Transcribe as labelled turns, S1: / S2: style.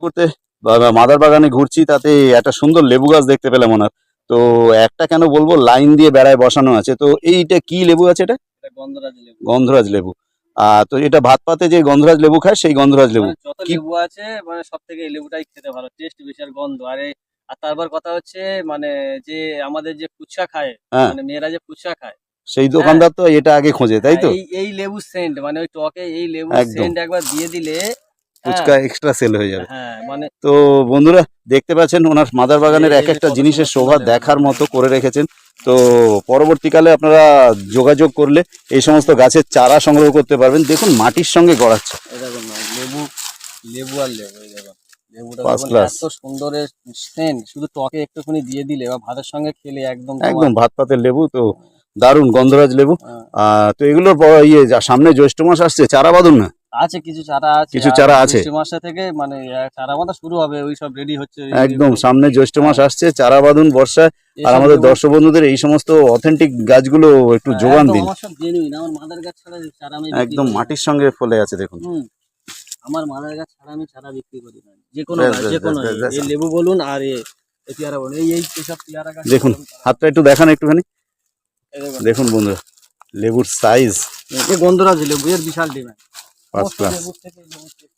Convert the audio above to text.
S1: করতে মাদার বাগানে ঘুরছি, তাতে একটা সুন্দর লেবু গাছ দেখতে পেলাম ওনার। তো একটা কেন বলবো, লাইন দিয়ে বেড়ায় বসানো আছে। তো এইটা কি লেবু আছে এটা?
S2: গন্ধরাজ লেবু।
S1: গন্ধরাজ লেবু। তো এটা ভাত পাতে যে গন্ধরাজ লেবু খায় সেই গন্ধরাজ লেবু।
S2: মানে যত
S1: কি
S2: লেবু আছে মানে সব থেকে এই লেবুটাই খেতে ভালো, টেস্ট বেশি আর গন্ধ। আর তারপর কথা হচ্ছে মানে যে আমাদের যে ফুচকা খায়,
S1: হ্যাঁ,
S2: মানে মেয়েরা যে ফুচকা খায়,
S1: সেই
S2: হ্যাঁ
S1: দোকানদার তো এটা আগে খোঁজে, তাই
S2: হ্যাঁ,
S1: তো?
S2: এই লেবু সেন্ট মানে ওই টকে এই লেবু
S1: একদম,
S2: সেন্ট একবার দিয়ে দিলে, হ্যাঁ
S1: ফুচকা এক্সট্রা সেল হয়ে যাবে।
S2: হ্যাঁ মানে
S1: তো বন্ধুরা, দেখতে পাচ্ছেন ওনার মাদার বাগানের এক
S2: এই যে
S1: একটা
S2: কত
S1: জিনিসের
S2: সুন্দর
S1: শোভা
S2: সুন্দর লেবু।
S1: দেখার মতো করে রেখেছেন। তো পরবর্তীকালে আপনারা যোগাযোগ করলে এই সমস্ত গাছের চারা সংগ্রহ করতে পারবেন। দেখুন মাটির সঙ্গে গড়াচ্ছে,
S2: এই দেখুন লেবু, লেবু আর লেবু, এই দেখুন লেবুটা
S1: ফার্স্ট
S2: দেখুন
S1: ক্লাস।
S2: এত সুন্দর সেন্ট, শুধু টকে একটুখানি দিয়ে দিলে বা ভাতের সঙ্গে খেলে একদম
S1: একদম
S2: তোমার।
S1: ভাত পাতের লেবু তো, দারুণ গন্ধরাজ লেবু।
S2: হ্যাঁ,
S1: তো এগুলোর সামনে জ্যৈষ্ঠ মাস আসছে, চারা বাঁধুন না।
S2: আছে কিছু চারা আছে,
S1: কিছু
S2: আর
S1: চারা আছে,
S2: জ্যৈষ্ঠ মাসে থেকে মানে চারা বাঁধা শুরু হবে, ওই সব রেডি হচ্ছে
S1: একদম
S2: এগুলো।
S1: সামনে জ্যৈষ্ঠ মাস
S2: হ্যাঁ,
S1: আসছে, চারা বাঁধুন বর্ষায়। আর
S2: এসব
S1: আমাদের
S2: লেবু
S1: দর্শক বন্ধুদের এই সমস্ত অথেন্টিক গাছগুলো একটু যোগান
S2: একদম
S1: দিন।
S2: আমার সব জেনুইন, আমার মাদার গাছ ছাড়া চারা আমি বিক্রি
S1: একদম
S2: করি না।
S1: মাটির সঙ্গে ফলে আছে দেখুন।
S2: হুম, আমার মাদার গাছ ছাড়া আমি চারা বিক্রি করি না, যে কোনো
S1: ব্যাস
S2: গাছ,
S1: ব্যাস
S2: যে
S1: ব্যাস
S2: কোনো
S1: ব্যাস ব্যাস।
S2: এই লেবু বলুন আর এই পেয়ারা বলুন, এই সব পেয়ারা গাছ
S1: দেখুন
S2: বলুন,
S1: হাতটা একটু দেখান একটুখানি।
S2: এই দেখুন
S1: দেখুন বন্ধুরা, লেবুর সাইজ
S2: এই গন্ধরাজ লেবু, এর বিশাল ডিমান্ড।
S1: First class.
S2: লেবুর থেকে লেবুর থেকে